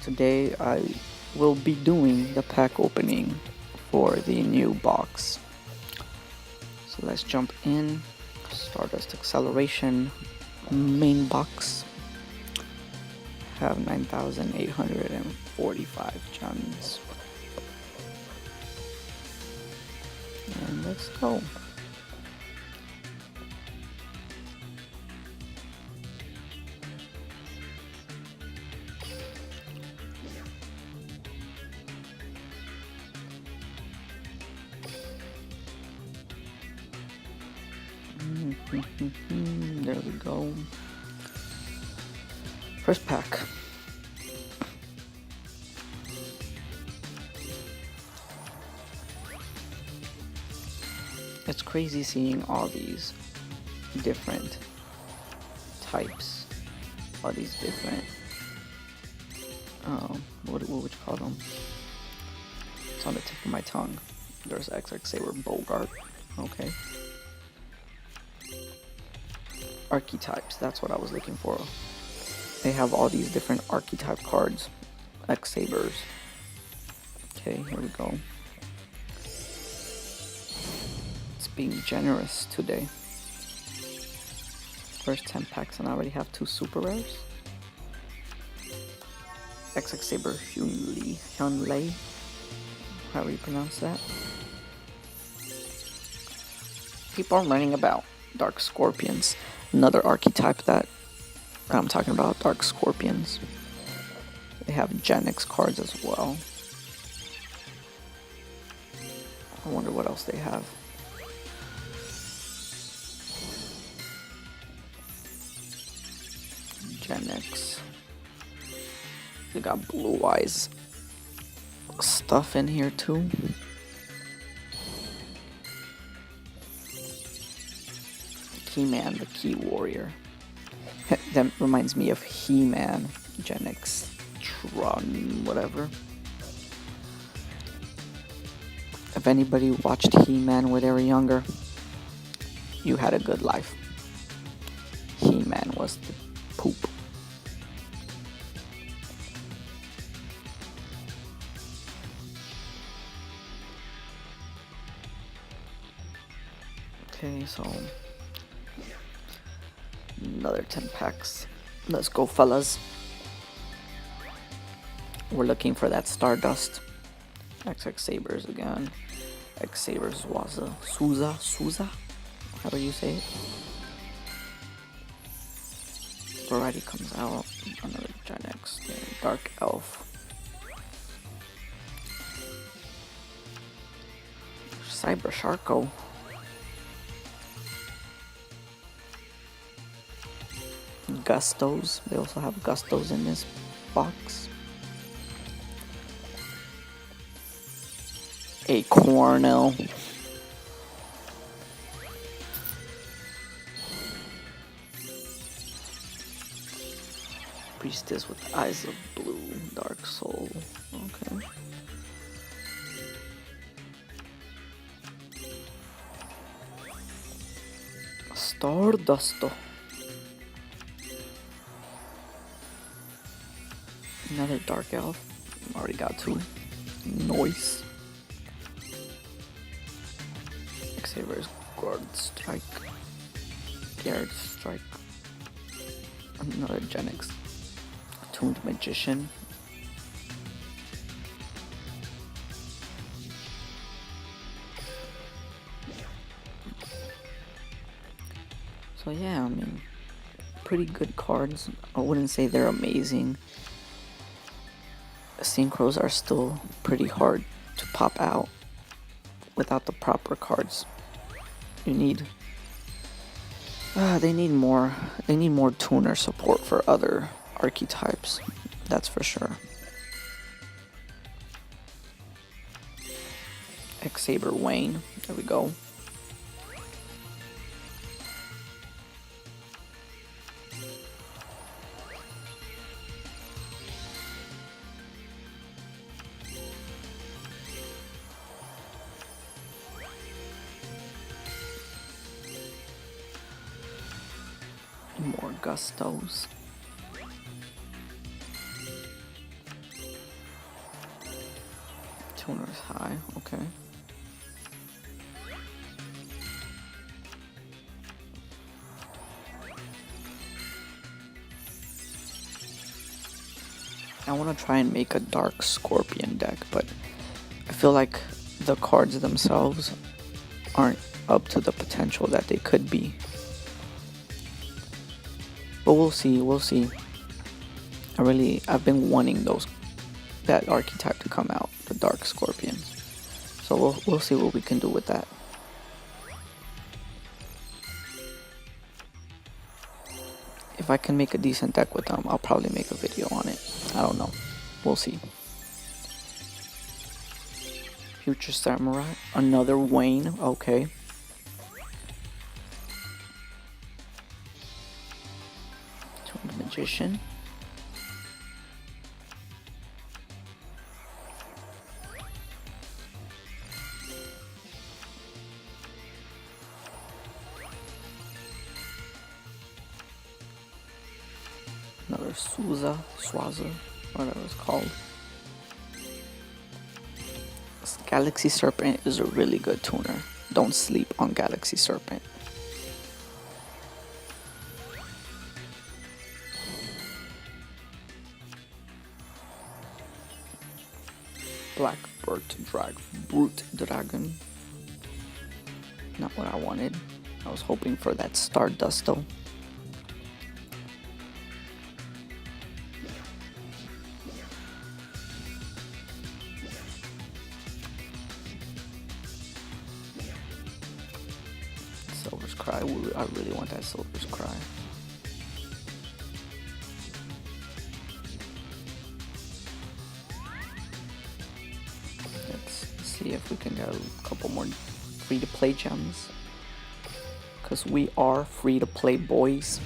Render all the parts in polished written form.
Today I will be doing the pack opening for the new box. So let's jump in. Stardust Acceleration main box. Have 9,845 gems. And let's go. There we go. First pack. It's crazy seeing all these different types, all these different, what would you call them? It's on the tip of my tongue. There's XX Saber Bogart, okay. Archetypes, that's what I was looking for. They have all these different archetype cards, X Sabers. Okay, here we go. It's being generous today. First 10 packs and I already have 2 super rares. XX Saber Hyunlei, however you pronounce that. People are learning about Dark Scorpions, another archetype that I'm talking about, Dark Scorpions. They have Gen X cards as well. I wonder what else they have. Gen X. They got Blue Eyes stuff in here too. He-Man, the Key Warrior. That reminds me of He-Man, Gen X, Tron, whatever. If anybody watched He-Man when they were younger, you had a good life. He-Man was the poop. Okay, so another 10 packs. Let's go, fellas. We're looking for that Stardust. XX Sabers again. X Sabers Souza. How do you say it? Variety comes out. Another Gen X. Dark Elf. Cyber Sharko. Gustos. They also have Gustos in this box. A Cornell. Priestess with eyes of blue. Dark Soul. Okay. Stardust. Another Dark Elf. Already got 2. Noise. Xaver's Guard Strike. Guard Strike. Another Gen X. Tuned Magician. So yeah, I mean, pretty good cards. I wouldn't say they're amazing. Synchros are still pretty hard to pop out without the proper cards. You need they need more tuner support for other archetypes, that's for sure. X Saber Wayne, there we go. More Gustos. Tuner is high, okay. I want to try and make a Dark Scorpion deck, but I feel like the cards themselves aren't up to the potential that they could be. But we'll see, we'll see. I've been wanting that archetype to come out, the Dark Scorpions. So we'll see what we can do with that. If I can make a decent deck with them, I'll probably make a video on it. I don't know. We'll see. Future Samurai, another Wayne, okay. Tuned Magician. Another Swaza, whatever it's called. Galaxy Serpent is a really good tuner. Don't sleep on Galaxy Serpent. Black Brute Dragon. Not what I wanted. I was hoping for that Stardust though. Silver's Cry. I really want that Silver's Cry. Let's see if we can get a couple more free-to-play gems. Because we are free-to-play boys.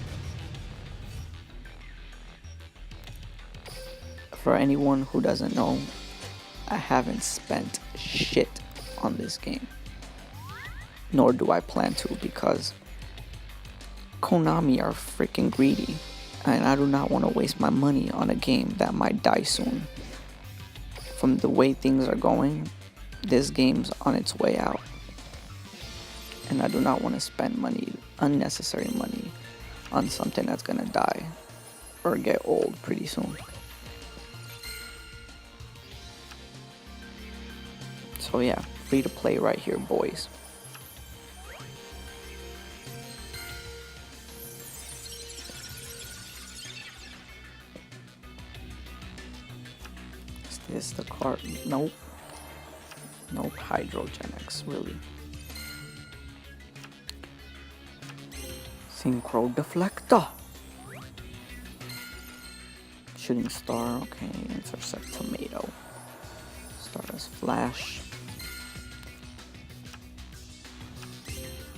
For anyone who doesn't know, I haven't spent shit on this game. Nor do I plan to, because Konami are freaking greedy, and I do not want to waste my money on a game that might die soon. From the way things are going, this game's on its way out, and I do not want to spend unnecessary money, on something that's gonna die or get old pretty soon. So yeah, free to play right here, boys. Is the card? Nope. Nope. Hydrogenics, really. Synchro Deflector. Shooting Star, okay. Intercept Tomato. Stardust Flash.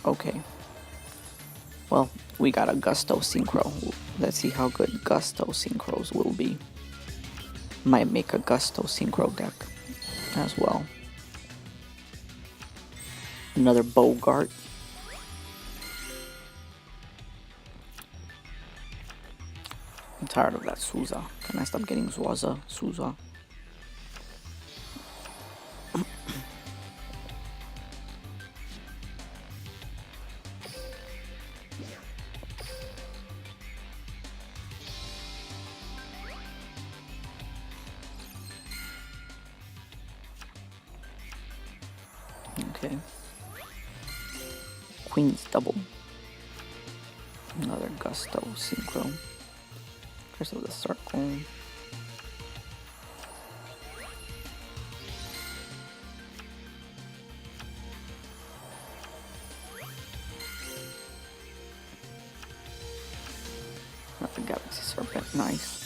Okay. Well, we got a Gusto Synchro. Let's see how good Gusto Synchros will be. Might make a Gusto Synchro deck as well. Another Bogart. I'm tired of that Souza. Can I stop getting Souza? Okay. Queen's Double. Another Gusto Synchro. Curse of the Circle. Another Galaxy Serpent. Nice.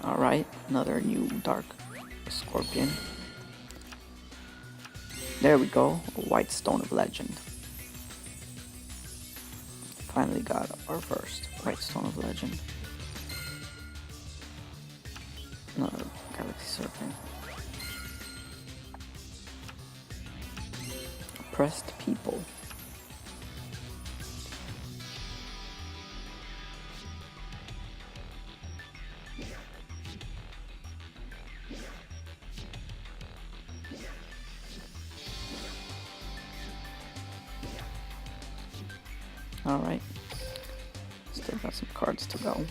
Alright, another new Dark Scorpion. There we go, a White Stone of Legend. Finally got our first White Stone of Legend. Another Galaxy Serpent. depressed people. Alright. Still got some cards to go.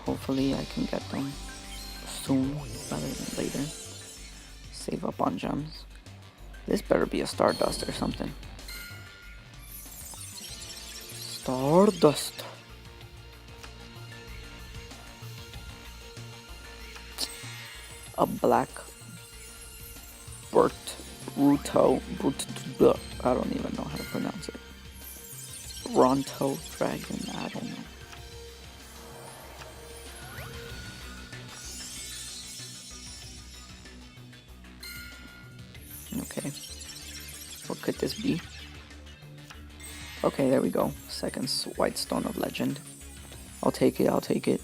Hopefully I can get them soon rather than later. Save up on gems. This better be a Stardust or something. Stardust. A black Bruto, I don't even know how to pronounce it. Bronto Dragon, I don't know. Okay. What could this be? Okay, there we go. Second White Stone of Legend. I'll take it, I'll take it.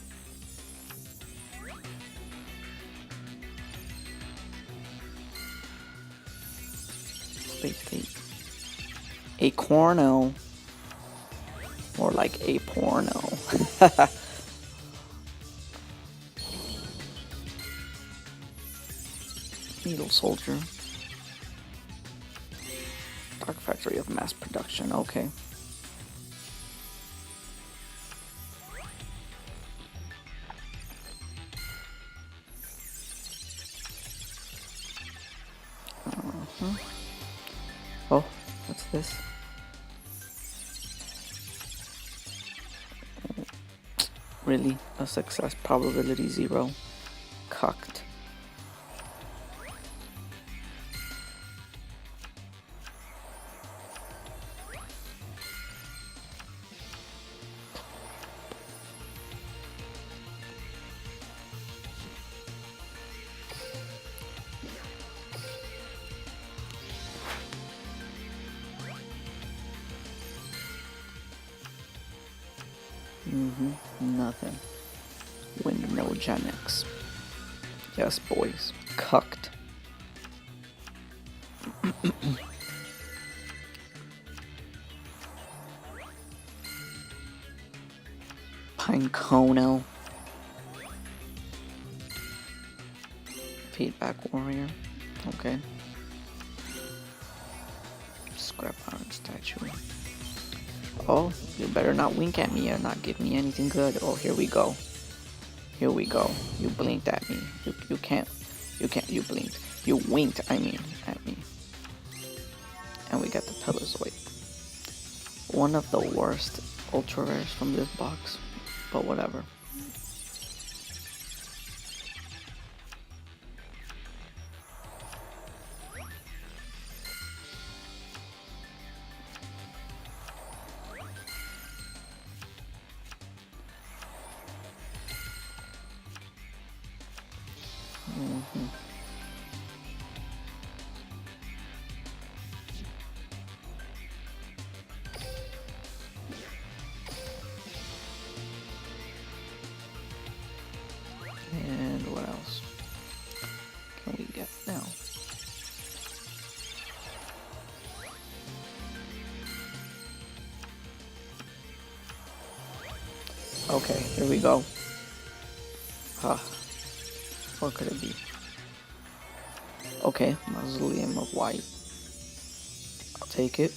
Space Gate. A corno. More like a porno. Needle Soldier. Dark Factory of Mass Production, okay. Oh, what's this? Really? A success probability 0. Cucked. Nothing. Winogenics. Yes, boys. Cucked. Pincono. Feedback Warrior. Okay. Scrap Iron Statue. Oh, you better not wink at me or not give me anything good. Oh, here we go. Here we go. You blinked at me. You can't, you blinked. You winked, I mean, at me. And we got the Pelizoid. One of the worst ultra rares from this box, but whatever. And what else can we get now? Okay, here we go. What could it be? Okay, Mausoleum of White. I'll take it.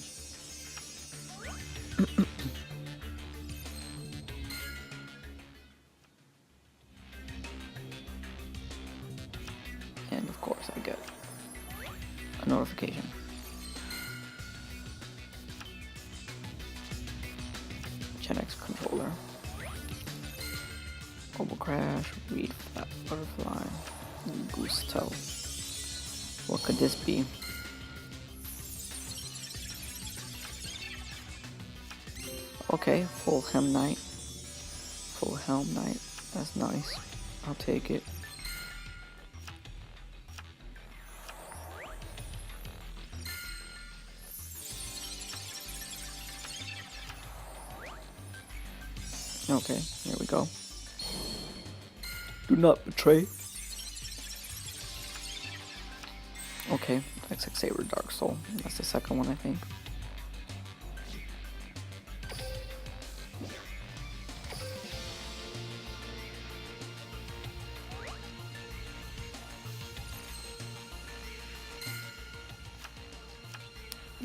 And of course I get a notification. Gen X controller. Mobile Crash, Reed Flat Butterfly, Gusto. What could this be? Okay, Full Helm Knight. Full Helm Knight, that's nice. I'll take it. Okay, here we go. Do not betray. Okay, XX Saber Dark Soul. That's the second one, I think.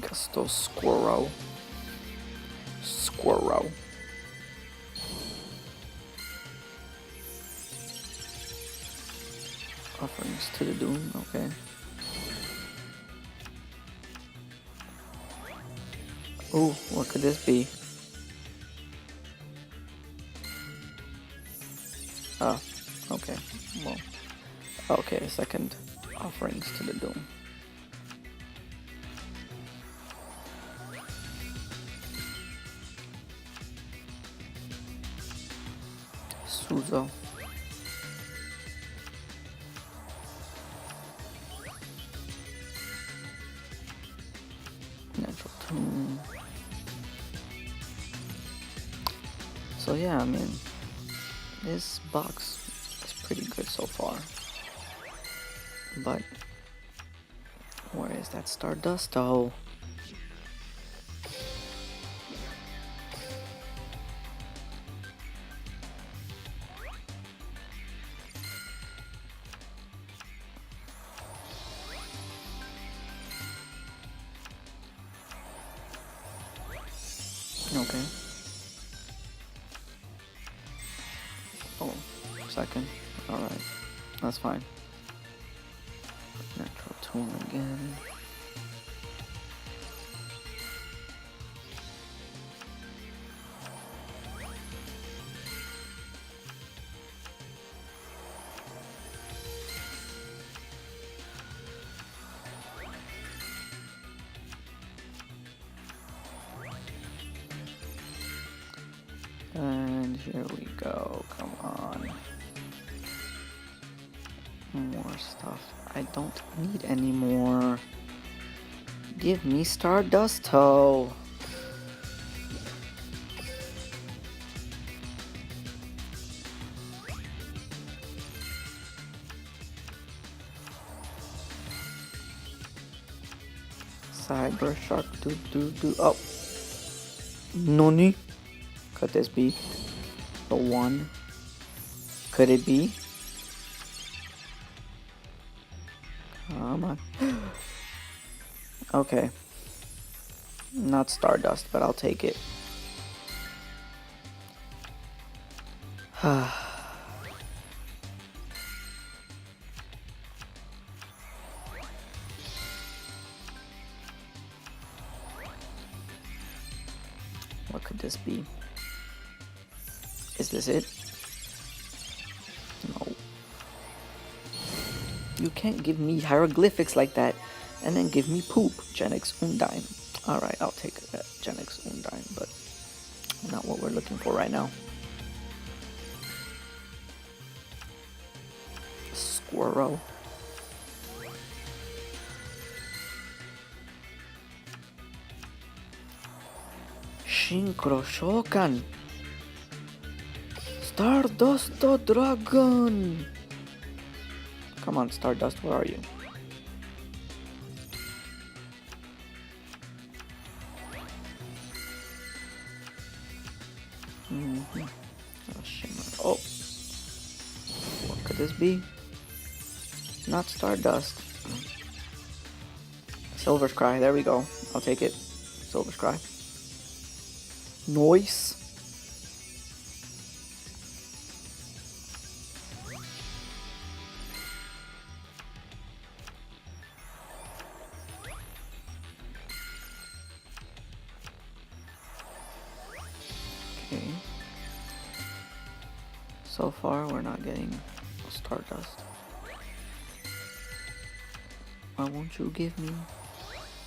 Gusto Squirrow. Squirrow. Offerings to the Doom, okay. Ooh, what could this be? Oh, okay. Well, okay, second offerings to the Doom. Suzo. Natural Tune. So yeah, I mean, this box is pretty good so far. But where is that Stardust though? Okay. Oh, second. Alright. That's fine. Natural Tune again. And here we go. Come on. More stuff. I don't need any more. Give me Stardust Toe. Cyber Shark do. Oh. Noni. Could this be the one? Could it be? Come on. Okay. Not Stardust, but I'll take it. What could this be? Is this it? No. You can't give me hieroglyphics like that and then give me poop. Genix Undine. Alright, I'll take that Genix Undine, but not what we're looking for right now. Squirrel. Synchro Shokan. Stardust the Dragon. Come on, Stardust, where are you? Oh, shimmer. Oh, what could this be? Not Stardust. Silver's Cry. There we go. I'll take it. Silver's Cry. Noise. Okay. So far, we're not getting Stardust. Why won't you give me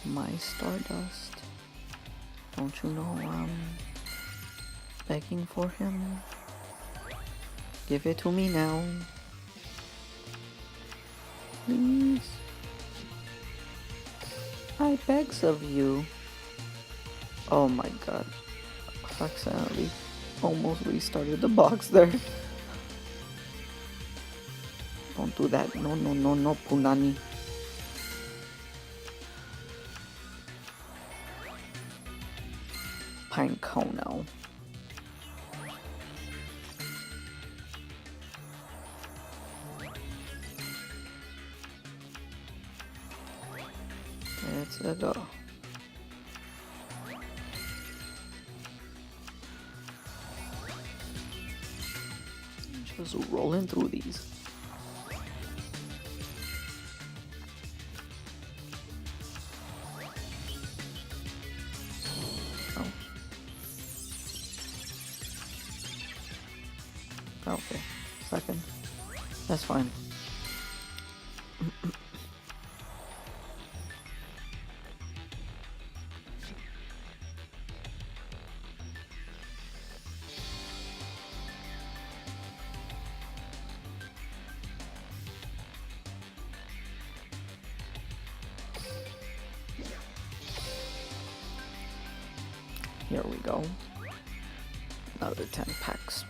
my Stardust? Don't you know I'm begging for him? Give it to me now. Please. I begs of you. Oh my god. I accidentally almost restarted the box there. Don't do that. No, no, no, no, Punani. Pinkono. Let's go. Just rolling through these. Oh. Okay. Second. That's fine. Here we go. Another 10 packs.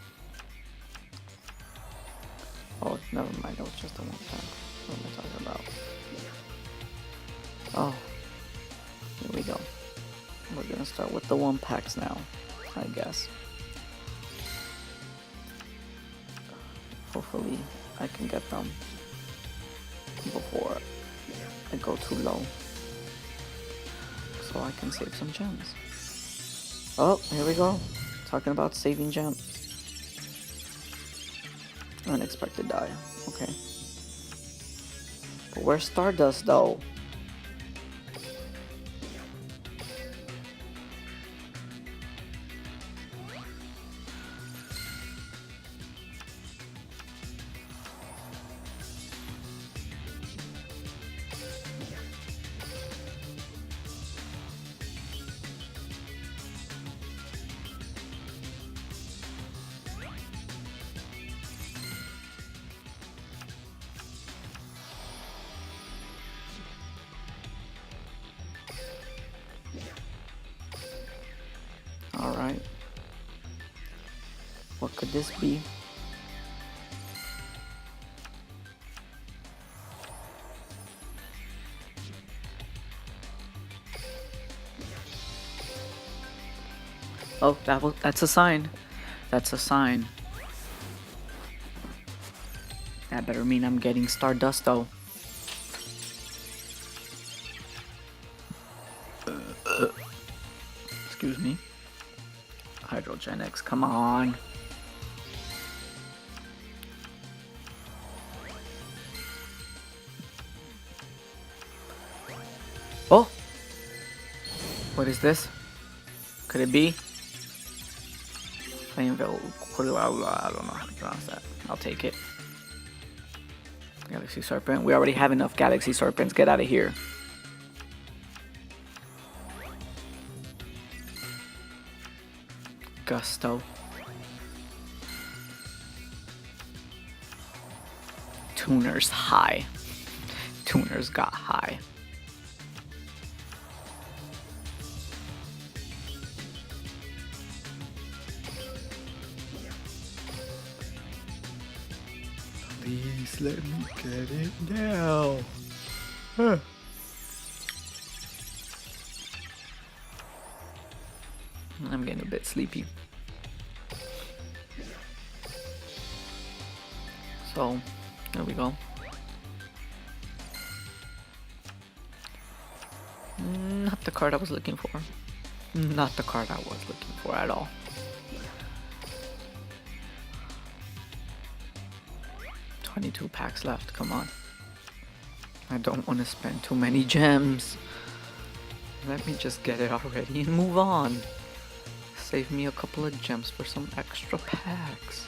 Oh, never mind. It was just a 1 pack. What am I talking about? Oh, here we go. We're gonna start with the 1 packs now, I guess. Hopefully, I can get them before I go too low, so I can save some gems. Oh, here we go. Talking about saving gems. Unexpected die. Okay. But where's Stardust though? Alright. What could this be? Oh, that's a sign. That's a sign. That better mean I'm getting Stardust though. Excuse me. Hydrogenics, come on. Oh! What is this? Could it be? Flameville. I don't know how to pronounce that. I'll take it. Galaxy Serpent. We already have enough Galaxy Serpents. Get out of here. Gusto. Tuners high. Tuners got high. Please let me get it now. I'm getting a bit sleepy. So, there we go. Not the card I was looking for. Not the card I was looking for at all. $22 packs left, come on. I don't want to spend too many gems. Let me just get it already and move on. Save me a couple of gems for some extra packs.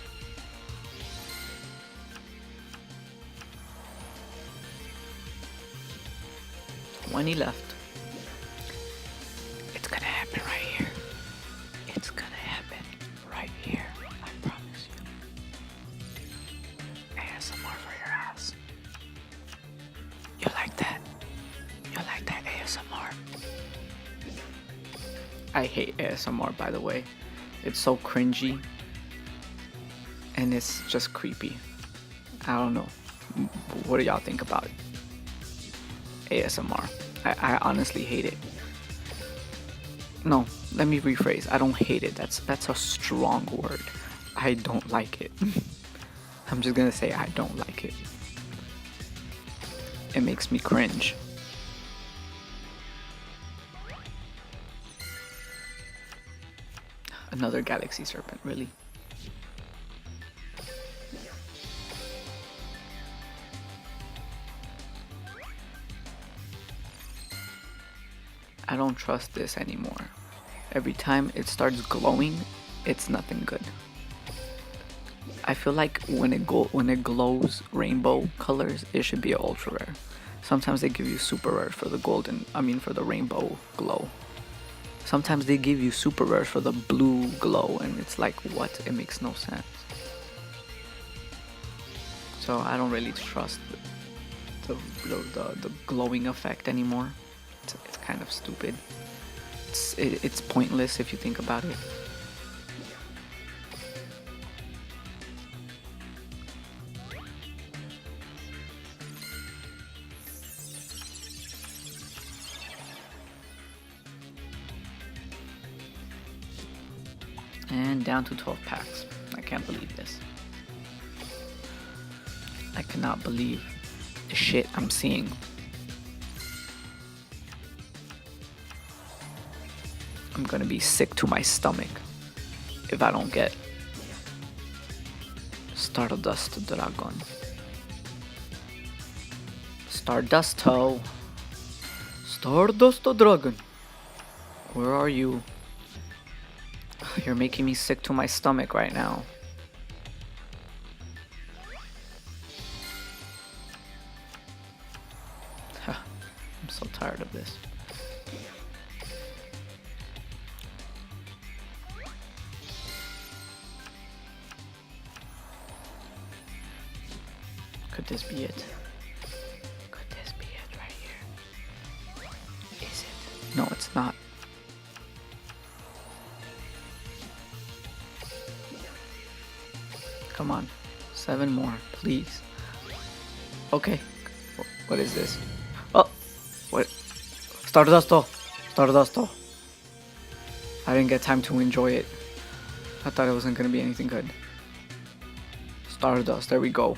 $20 left. It's gonna happen right here. It's gonna happen right here. I promise you. ASMR for your ass. You like that? You like that ASMR? I hate ASMR, by the way. It's so cringy. And it's just creepy. I don't know. What do y'all think about it? ASMR. I honestly hate it. No, let me rephrase. I don't hate it. That's a strong word. I don't like it. I'm just gonna say I don't like it. It makes me cringe. Another Galaxy Serpent, really? I don't trust this anymore. Every time it starts glowing, it's nothing good. I feel like when it glows rainbow colors, it should be an ultra rare. Sometimes they give you super rare for the for the rainbow glow. Sometimes they give you super rare for the blue glow, and it's like, what? It makes no sense. So I don't really trust the glowing effect anymore. It's kind of stupid. It's pointless if you think about it. And down to 12 packs. I can't believe this. I cannot believe the shit I'm seeing. I'm gonna be sick to my stomach if I don't get Stardust Dragon. Stardusto. Stardust Dragon. Where are you? You're making me sick to my stomach right now. I'm so tired of this. Could this be it? Could this be it right here? Is it? No, it's not. Come on. 7 more, please. Okay. What is this? Oh! What? Stardusto! Stardusto! I didn't get time to enjoy it. I thought it wasn't gonna be anything good. Stardust, there we go.